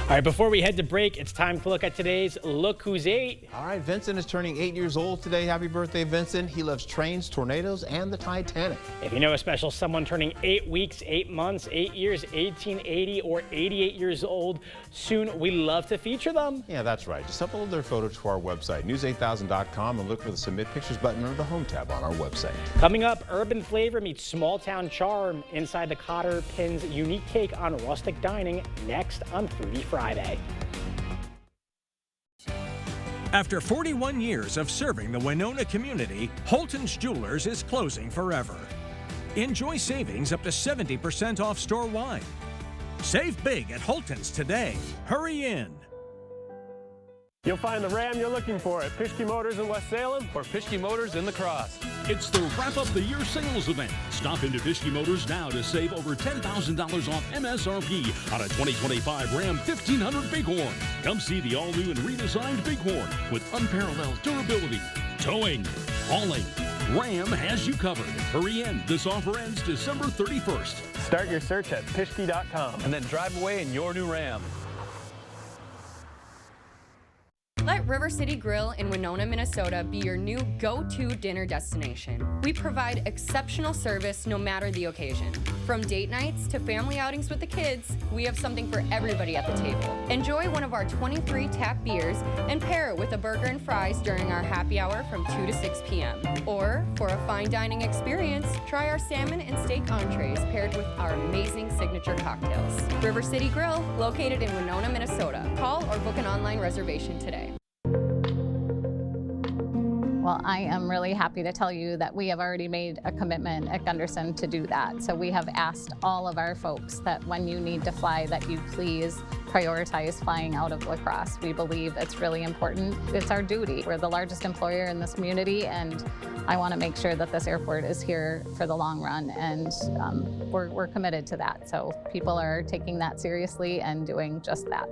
All right, before we head to break, it's time to look at today's Look Who's 8. All right, Vincent is turning 8 years old today. Happy birthday, Vincent. He loves trains, tornadoes, and the Titanic. If you know a special someone turning 8 weeks, 8 months, 8 years, 1880, or 88 years old soon, we love to feature them. Yeah, that's right. Just upload their photo to our website, news8000.com, and look for the Submit Pictures button under the Home tab on our website. Coming up, urban flavor meets small town charm inside the Cotter Pin's unique take on rustic dining, next on Foodie Friday. After 41 years of serving the Winona community, Holton's Jewelers is closing forever. Enjoy savings up to 70% off store-wide. Save big at Holton's today. Hurry in. You'll find the Ram you're looking for at Pischke Motors in West Salem or Pischke Motors in La Crosse. It's the Wrap Up the Year sales event. Stop into Pischke Motors now to save over $10,000 off MSRP on a 2025 Ram 1500 Bighorn. Come see the all-new and redesigned Bighorn with unparalleled durability, towing, hauling. Ram has you covered. Hurry in. This offer ends December 31st. Start your search at Pischke.com and then drive away in your new Ram. Let River City Grill in Winona, Minnesota be your new go-to dinner destination. We provide exceptional service no matter the occasion. From date nights to family outings with the kids, we have something for everybody at the table. Enjoy one of our 23 tap beers and pair it with a burger and fries during our happy hour from 2 to 6 p.m. Or, for a fine dining experience, try our salmon and steak entrees paired with our amazing signature cocktails. River City Grill, located in Winona, Minnesota. Call or book an online reservation today. Well, I am really happy to tell you that we have already made a commitment at Gunderson to do that. So we have asked all of our folks that when you need to fly, that you please prioritize flying out of La Crosse. We believe it's really important. It's our duty. We're the largest employer in this community, and I want to make sure that this airport is here for the long run, and we're committed to that. So people are taking that seriously and doing just that.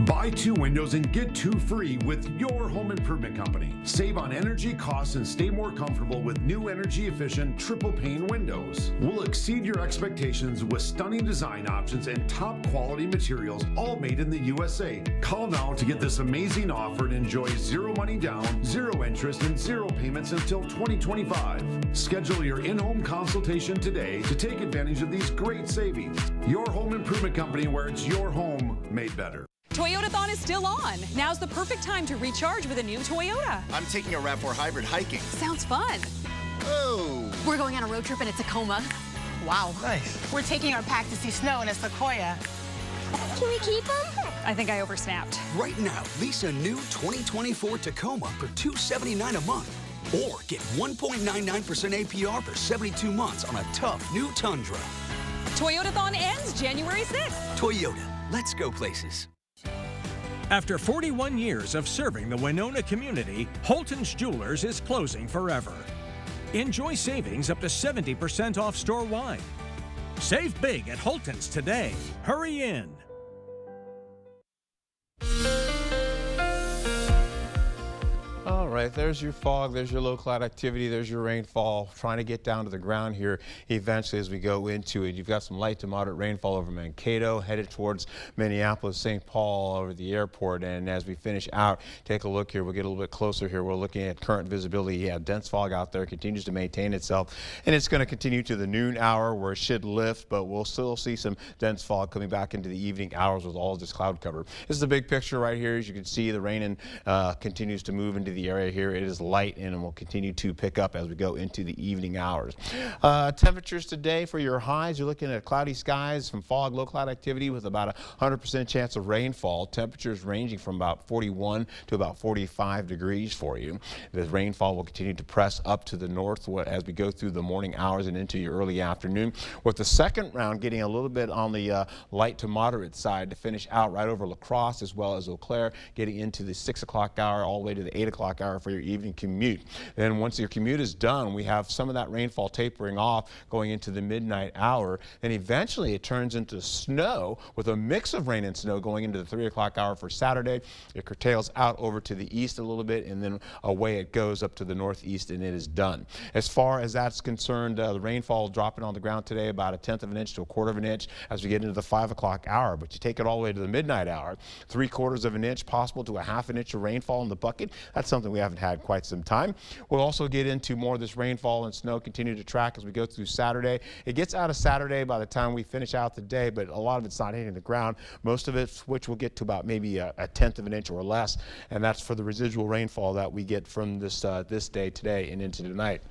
Buy 2 windows and get 2 free with your home improvement company. Save on energy costs and stay more comfortable with new energy-efficient triple pane windows. We'll exceed your expectations with stunning design options and top quality materials, all made in the USA. Call now to get this amazing offer and enjoy 0 money down, 0 interest, and 0 payments until 2025. Schedule your in-home consultation today to take advantage of these great savings. Your home improvement company, where it's your home made better. Toyotathon is still on. Now's the perfect time to recharge with a new Toyota. I'm taking a RAV4 hybrid hiking. Sounds fun. Oh. We're going on a road trip in a Tacoma. Wow. Nice. We're taking our pack to see snow in a Sequoia. Can we keep them? I think I oversnapped. Right now, lease a new 2024 Tacoma for $279 a month. Or get 1.99% APR for 72 months on a tough new Tundra. Toyotathon ends January 6th. Toyota. Let's go places. After 41 years of serving the Winona community, Holton's Jewelers is closing forever. Enjoy savings up to 70% off store wine. Save big at Holton's today. Hurry in. All right, there's your fog, there's your low cloud activity, there's your rainfall trying to get down to the ground here eventually as we go into it. You've got some light to moderate rainfall over Mankato, headed towards Minneapolis, St. Paul over the airport. And as we finish out, take a look here, we'll get a little bit closer here. We're looking at current visibility. Yeah, dense fog out there continues to maintain itself, and it's going to continue to the noon hour where it should lift, but we'll still see some dense fog coming back into the evening hours with all of this cloud cover. This is the big picture right here. As you can see, the rain continues to move into the area here. It is light and will continue to pick up as we go into the evening hours. Temperatures today for your highs, you're looking at cloudy skies, some fog, low cloud activity with about a 100% chance of rainfall. Temperatures ranging from about 41 to about 45 degrees for you. The rainfall will continue to press up to the north as we go through the morning hours and into your early afternoon, with the second round getting a little bit on the light to moderate side to finish out right over La Crosse as well as Eau Claire, getting into the 6 o'clock hour all the way to the 8 o'clock hour for your evening commute. Then once your commute is done, we have some of that rainfall tapering off going into the midnight hour. Then eventually it turns into snow with a mix of rain and snow going into the 3 o'clock hour for Saturday. It curtails out over to the east a little bit, and then away it goes up to the northeast, and it is done. As far as that's concerned, the rainfall dropping on the ground today about 1/10 of an inch to 1/4 of an inch as we get into the 5 o'clock hour. But you take it all the way to the midnight hour, 3/4 of an inch possible to a 1/2 inch of rainfall in the bucket. That's something we haven't had quite some time. We'll also get into more of this rainfall and snow continue to track as we go through Saturday. It gets out of Saturday by the time we finish out the day, but a lot of it's not hitting the ground. Most of it, which will get to about maybe a 1/10 of an inch or less, and that's for the residual rainfall that we get from this day today and into tonight.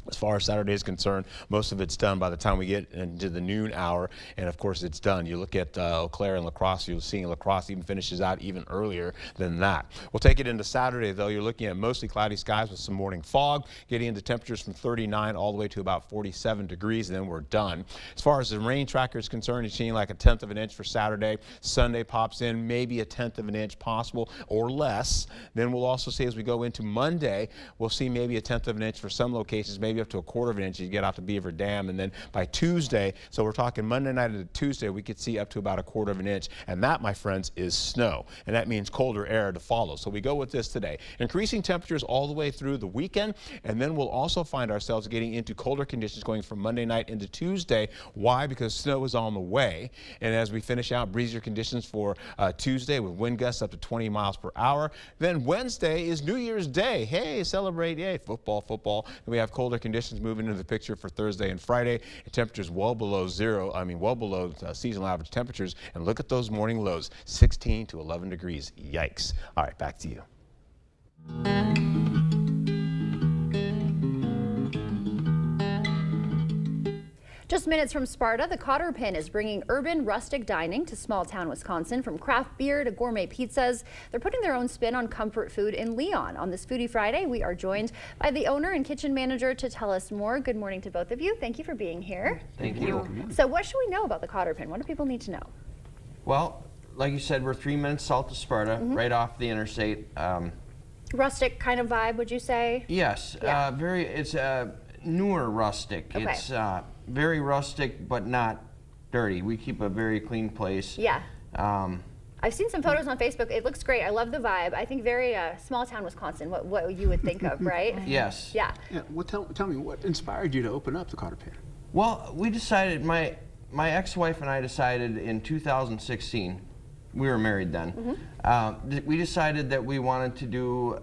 As far as Saturday is concerned, most of it's done by the time we get into the noon hour, and of course it's done. You look at Eau Claire and La Crosse, you're seeing La Crosse even finishes out even earlier than that. We'll take it into Saturday, though. You're looking at mostly cloudy skies with some morning fog, getting into temperatures from 39 all the way to about 47 degrees, and then we're done. As far as the rain tracker is concerned, you're seeing like 1/10 of an inch for Saturday. Sunday pops in, maybe 1/10 of an inch possible or less. Then we'll also see as we go into Monday, we'll see maybe 1/10 of an inch for some locations, maybe up to 1/4 of an inch. You get out to Beaver Dam, and then by Tuesday, so we're talking Monday night into Tuesday, we could see up to about 1/4 of an inch, and that, my friends, is snow, and that means colder air to follow. So we go with this today. Increasing temperatures all the way through the weekend, and then we'll also find ourselves getting into colder conditions going from Monday night into Tuesday. Why? Because snow is on the way, and as we finish out, breezier conditions for Tuesday with wind gusts up to 20 miles per hour. Then Wednesday is New Year's Day. Hey, celebrate, yay, football. And we have colder conditions moving into the picture for Thursday and Friday. And temperatures well below seasonal average temperatures. And look at those morning lows, 16 to 11 degrees. Yikes. All right, back to you. Just minutes from Sparta, the Cotter Pin is bringing urban rustic dining to small-town Wisconsin. From craft beer to gourmet pizzas, they're putting their own spin on comfort food in Leon. On this Foodie Friday, we are joined by the owner and kitchen manager to tell us more. Good morning to both of you. Thank you for being here. Thank you. So what should we know about the Cotter Pin? What do people need to know? Well, like you said, we're 3 minutes south of Sparta, right off the interstate. Rustic kind of vibe, would you say? Yes, Yeah. it's newer rustic. Okay. It's very rustic, but not dirty. We keep a very clean place. Yeah. I've seen some photos on Facebook. It looks great. I love the vibe. I think very small town Wisconsin, what you would think of, right? Yes. Yeah. Well, tell me, what inspired you to open up the Cotter Pen? Well, we decided, my ex-wife and I decided in 2016, we were married then, we decided that we wanted to do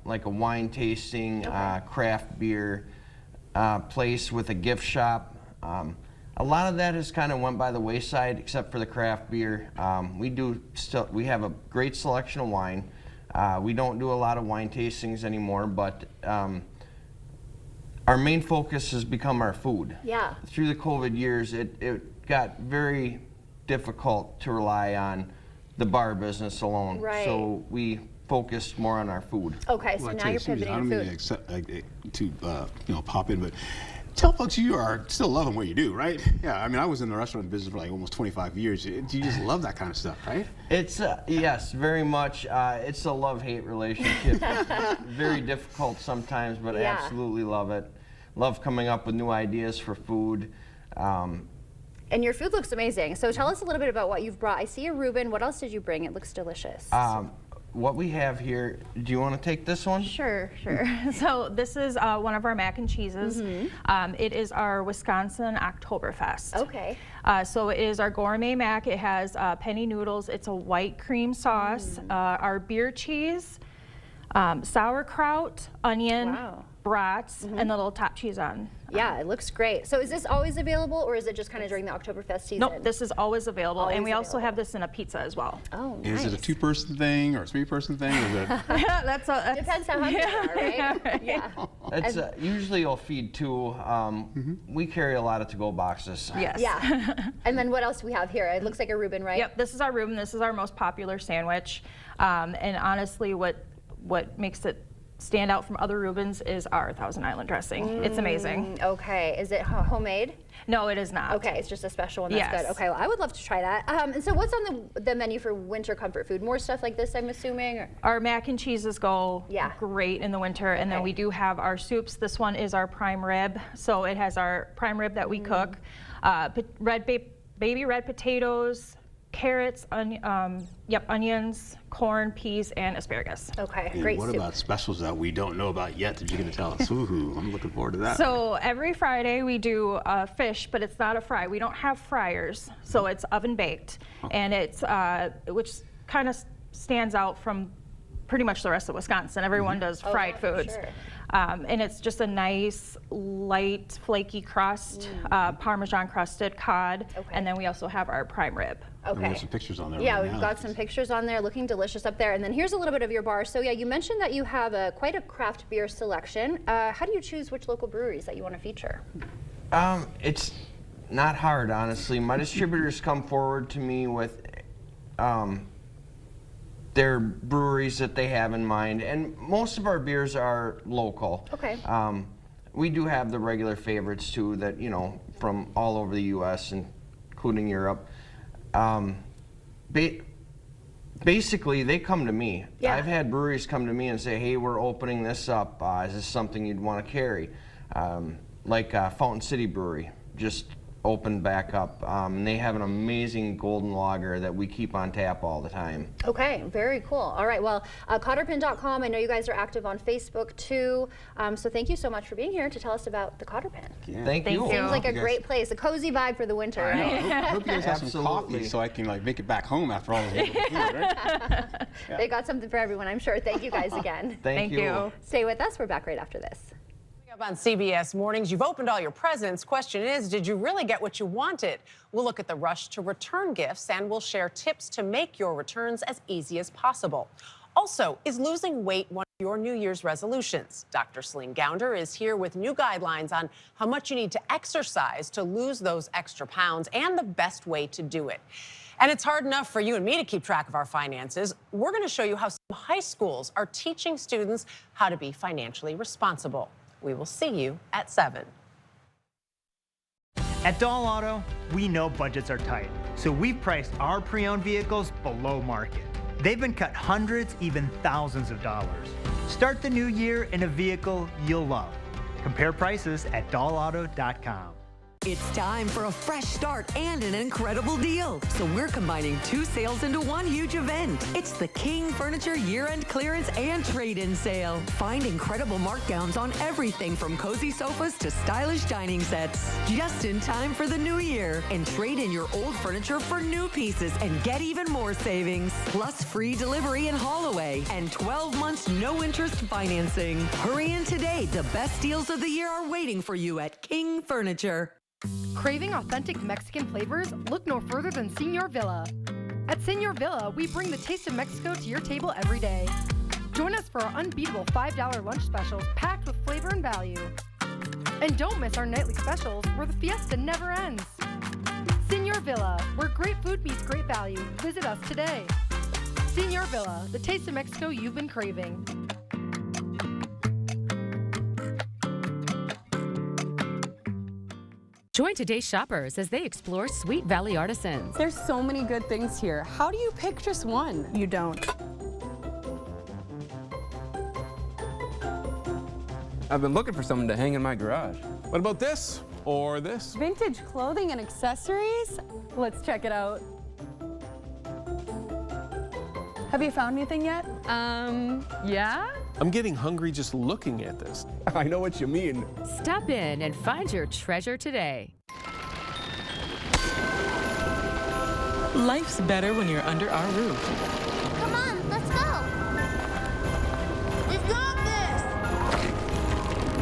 like a wine tasting, craft beer place with a gift shop. A lot of that has kind of went by the wayside, except for the craft beer. We have a great selection of wine. We don't do a lot of wine tastings anymore, but our main focus has become our food. Yeah. Through the COVID years, it got very difficult to rely on the bar business alone. Right. So we focused more on our food. Okay, so now you're pivoting I don't to mean food. to pop in, but tell folks you are still loving what you do, right? Yeah, I mean, I was in the restaurant business for like almost 25 years. You just love that kind of stuff, right? It's, yes, very much. It's a love-hate relationship. Very difficult sometimes, but I absolutely love it. Love coming up with new ideas for food. And your food looks amazing. So tell us a little bit about what you've brought. I see a Reuben. What else did you bring? It looks delicious. What we have here, do you want to take this one? Sure. So this is one of our mac and cheeses. It is our Wisconsin Oktoberfest. Okay. So it is our gourmet mac. It has penny noodles. It's a white cream sauce. Our beer cheese, sauerkraut, onion, brats, and the little top cheese on. Yeah, it looks great. So is this always available, or is it just kind of during the Oktoberfest season? Nope, this is always available, Always and we also available. have this in a pizza as well. Oh, nice. Is it a two-person thing or a three-person thing? Or is it... Depends how hungry you are, right? Yeah. It's usually you'll feed two. We carry a lot of to-go boxes. Yes. Yeah. And then what else do we have here? It looks like a Reuben, right? Yep, this is our Reuben. This is our most popular sandwich. And honestly, what makes it stand out from other Reubens is our Thousand Island dressing. It's amazing. Okay. Is it homemade? No, it is not. Okay, it's just a special one. That's Yes. good. Okay, well, I would love to try that. And so what's on the menu for winter comfort food? More stuff like this, I'm assuming? Or? Our mac and cheeses go great in the winter, and then we do have our soups. This one is our prime rib. So it has our prime rib that we cook, baby red potatoes, carrots, onions, corn, peas, and asparagus. Okay, And great what soup. about specials that we don't know about yet that you're going to tell us? Ooh, I'm looking forward to that. So every Friday we do fish, but it's not a fry. We don't have fryers, so it's oven baked, and it's which kind of stands out from pretty much the rest of Wisconsin. Everyone does fried foods. Sure. And it's just a nice, light, flaky crust, Parmesan crusted cod, and then we also have our prime rib. And we have some pictures on there. Yeah, right we've now. got some pictures on there, looking delicious up there. And then here's a little bit of your bar. So yeah, you mentioned that you have quite a craft beer selection. How do you choose which local breweries that you want to feature? It's not hard, honestly. My distributors come forward to me with their breweries that they have in mind, and most of our beers are local. Okay. We do have the regular favorites too, that from all over the U.S. including Europe. Basically, they come to me. Yeah. I've had breweries come to me and say, "Hey, we're opening this up. Is this something you'd want to carry?" Like Fountain City Brewery just opened back up. They have an amazing golden lager that we keep on tap all the time. Okay, very cool. All right, well, CotterPen.com. I know you guys are active on Facebook too. So thank you so much for being here to tell us about the Cotter Pen. Yeah. Thank you. Seems like a great place, a cozy vibe for the winter, I know. right? Hope you guys have some coffee so I can make it back home after all this food, right? They got something for everyone, I'm sure. Thank you guys again. Thank you. Stay with us. We're back right after this. Up on CBS Mornings, you've opened all your presents. Question is, did you really get what you wanted? We'll look at the rush to return gifts, and we'll share tips to make your returns as easy as possible. Also, is losing weight one of your New Year's resolutions? Dr. Celine Gounder is here with new guidelines on how much you need to exercise to lose those extra pounds and the best way to do it. And it's hard enough for you and me to keep track of our finances. We're going to show you how some high schools are teaching students how to be financially responsible. We will see you at 7. At Doll Auto, we know budgets are tight, so we've priced our pre-owned vehicles below market. They've been cut hundreds, even thousands of dollars. Start the new year in a vehicle you'll love. Compare prices at dollauto.com. It's time for a fresh start and an incredible deal. So we're combining 2 sales into one huge event. It's the King Furniture year-end clearance and trade-in sale. Find incredible markdowns on everything from cozy sofas to stylish dining sets. Just in time for the new year. And trade in your old furniture for new pieces and get even more savings. Plus free delivery and haul away. And 12 months no interest financing. Hurry in today. The best deals of the year are waiting for you at King Furniture. Craving authentic Mexican flavors? Look no further than Señor Villa. At Señor Villa, we bring the taste of Mexico to your table every day. Join us for our unbeatable $5 lunch specials packed with flavor and value. And don't miss our nightly specials where the fiesta never ends. Señor Villa, where great food meets great value. Visit us today. Señor Villa, the taste of Mexico you've been craving. Join today's shoppers as they explore Sweet Valley Artisans. There's so many good things here. How do you pick just one? You don't. I've been looking for something to hang in my garage. What about this? Or this? Vintage clothing and accessories? Let's check it out. Have you found anything yet? Yeah? I'm getting hungry just looking at this. I know what you mean. Stop in and find your treasure today. Life's better when you're under our roof. Come on, let's go. We've got this.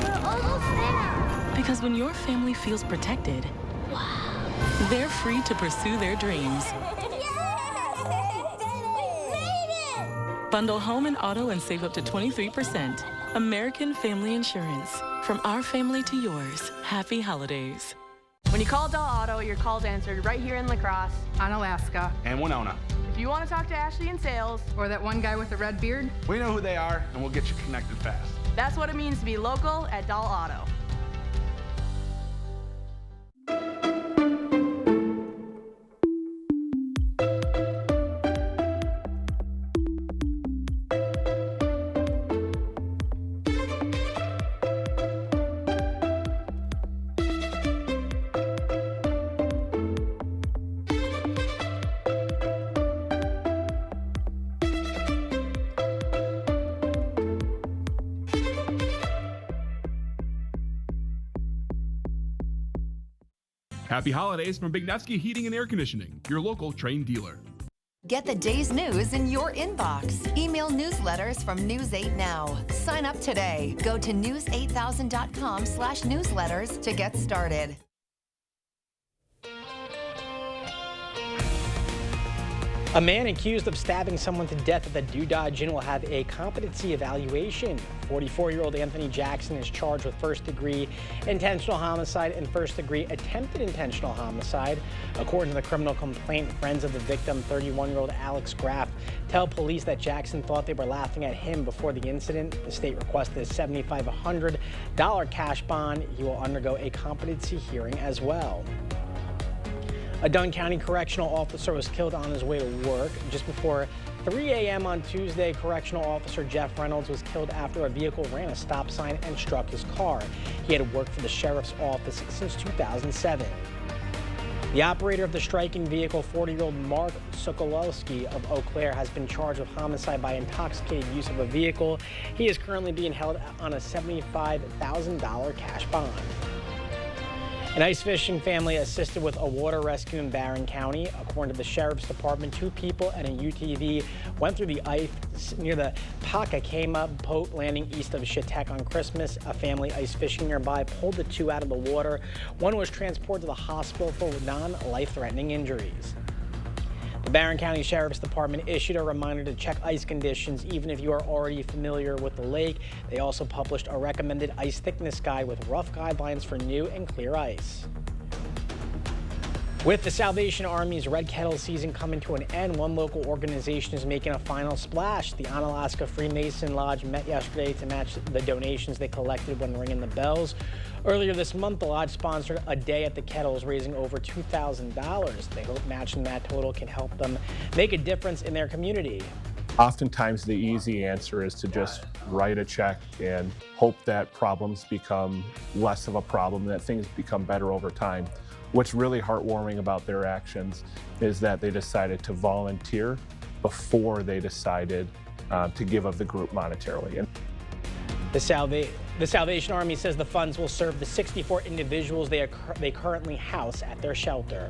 We're almost there. Because when your family feels protected, they're free to pursue their dreams. Bundle home and auto and save up to 23%. American Family Insurance. From our family to yours. Happy holidays. When you call Dell Auto, your call's answered right here in La Crosse, Onalaska, And Winona. If you want to talk to Ashley in sales, or that one guy with the red beard, We know who they are, and we'll get you connected fast. that's what it means to be local at Dell Auto. Happy holidays from Big Nevsky Heating and Air Conditioning, your local Train dealer. Get the day's news in your inbox. Email newsletters from News 8 Now. Sign up today. Go to news8000.com/newsletters to get started. A man accused of stabbing someone to death at the Do Dodge Inn will have a competency evaluation. 44-year-old Anthony Jackson is charged with first-degree intentional homicide and first-degree attempted intentional homicide. According to the criminal complaint, friends of the victim, 31-year-old Alex Graff, tell police that Jackson thought they were laughing at him before the incident. The state requested a $7,500 cash bond. He will undergo a competency hearing as well. A Dunn County correctional officer was killed on his way to work. Just before 3 a.m. on Tuesday, correctional officer Jeff Reynolds was killed after a vehicle ran a stop sign and struck his car. He had worked for the sheriff's office since 2007. The operator of the striking vehicle, 40-year-old Mark Sokolowski of Eau Claire, has been charged with homicide by intoxicated use of a vehicle. He is currently being held on a $75,000 cash bond. An ice fishing family assisted with a water rescue in Barron County. According to the Sheriff's Department, 2 people and a UTV went through the ice near the Pakakema boat landing east of Chautauqua on Christmas. A family ice fishing nearby pulled the 2 out of the water. One was transported to the hospital for non-life-threatening injuries. The Barron County Sheriff's Department issued a reminder to check ice conditions even if you are already familiar with the lake. They also published a recommended ice thickness guide with rough guidelines for new and clear ice. With the Salvation Army's Red Kettle season coming to an end, one local organization is making a final splash. The Onalaska Freemason Lodge met yesterday to match the donations they collected when ringing the bells. Earlier this month, the lodge sponsored a day at the Kettles, raising over $2,000. They hope matching that total can help them make a difference in their community. Oftentimes the easy answer is to just write a check and hope that problems become less of a problem, that things become better over time. What's really heartwarming about their actions is that they decided to volunteer before they decided to give of the group monetarily. And The Salvation Army says the funds will serve the 64 individuals they currently house at their shelter.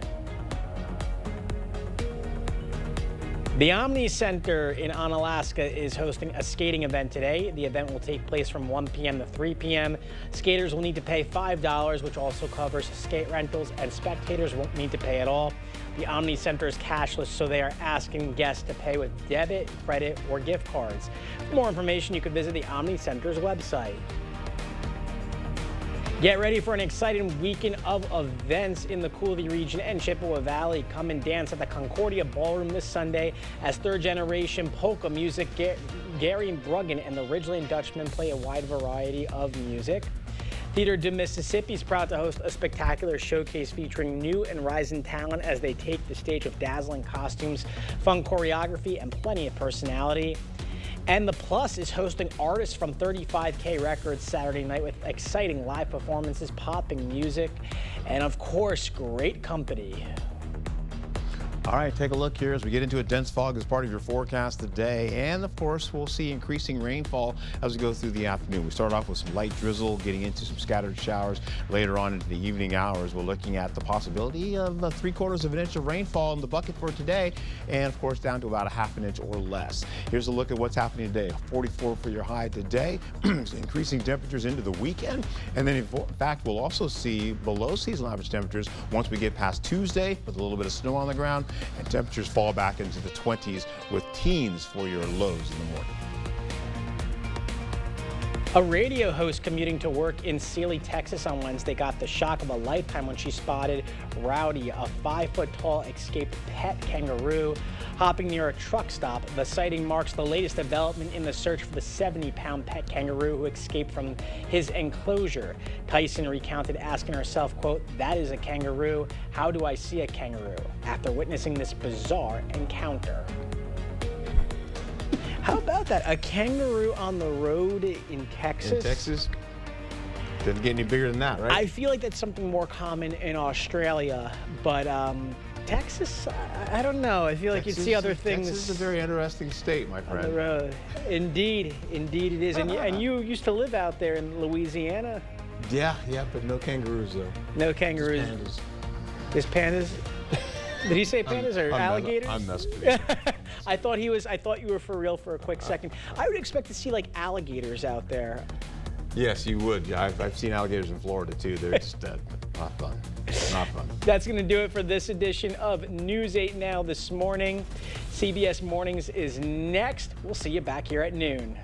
The Omni Center in Onalaska is hosting a skating event today. The event will take place from 1 p.m. to 3 p.m. Skaters will need to pay $5, which also covers skate rentals, and spectators won't need to pay at all. The Omni Center is cashless, so they are asking guests to pay with debit, credit, or gift cards. For more information, you can visit the Omni Center's website. Get ready for an exciting weekend of events in the Cooley region and Chippewa Valley. Come and dance at the Concordia Ballroom this Sunday as third-generation polka music Gary Bruggen and the Ridgeland Dutchmen play a wide variety of music. Theater de Mississippi is proud to host a spectacular showcase featuring new and rising talent as they take the stage with dazzling costumes, fun choreography, and plenty of personality. And The Plus is hosting artists from 35K Records Saturday night with exciting live performances, popping music, and of course, great company. All right, take a look here as we get into a dense fog as part of your forecast today. And of course, we'll see increasing rainfall as we go through the afternoon. We start off with some light drizzle, getting into some scattered showers later on into the evening hours. We're looking at the possibility of 3/4 of an inch of rainfall in the bucket for today. And of course, down to about 1/2 inch or less. Here's a look at what's happening today. 44 for your high today, increasing temperatures into the weekend. And then in fact, we'll also see below seasonal average temperatures once we get past Tuesday with a little bit of snow on the ground. And temperatures fall back into the 20s with teens for your lows in the morning. A radio host commuting to work in Sealy, Texas on Wednesday got the shock of a lifetime when she spotted Rowdy, a 5-foot-tall escaped pet kangaroo, hopping near a truck stop. The sighting marks the latest development in the search for the 70-pound pet kangaroo who escaped from his enclosure. Tyson recounted asking herself, quote, "That is a kangaroo. How do I see a kangaroo?" after witnessing this bizarre encounter. How about that? A kangaroo on the road in Texas? In Texas? Doesn't get any bigger than that, right? I feel like that's something more common in Australia, but Texas, I don't know. I feel like you'd see other things. Texas is a very interesting state, my friend. On the road. Indeed it is. And you used to live out there in Louisiana. Yeah, but no kangaroos though. No kangaroos. Just pandas. Did he say pandas or alligators? I'm messing with you. I thought you were for real for a quick second. I would expect to see like alligators out there. Yes, you would. Yeah, I've seen alligators in Florida too. They're just not fun. Not fun. That's going to do it for this edition of News 8 Now this morning. CBS Mornings is next. We'll see you back here at noon.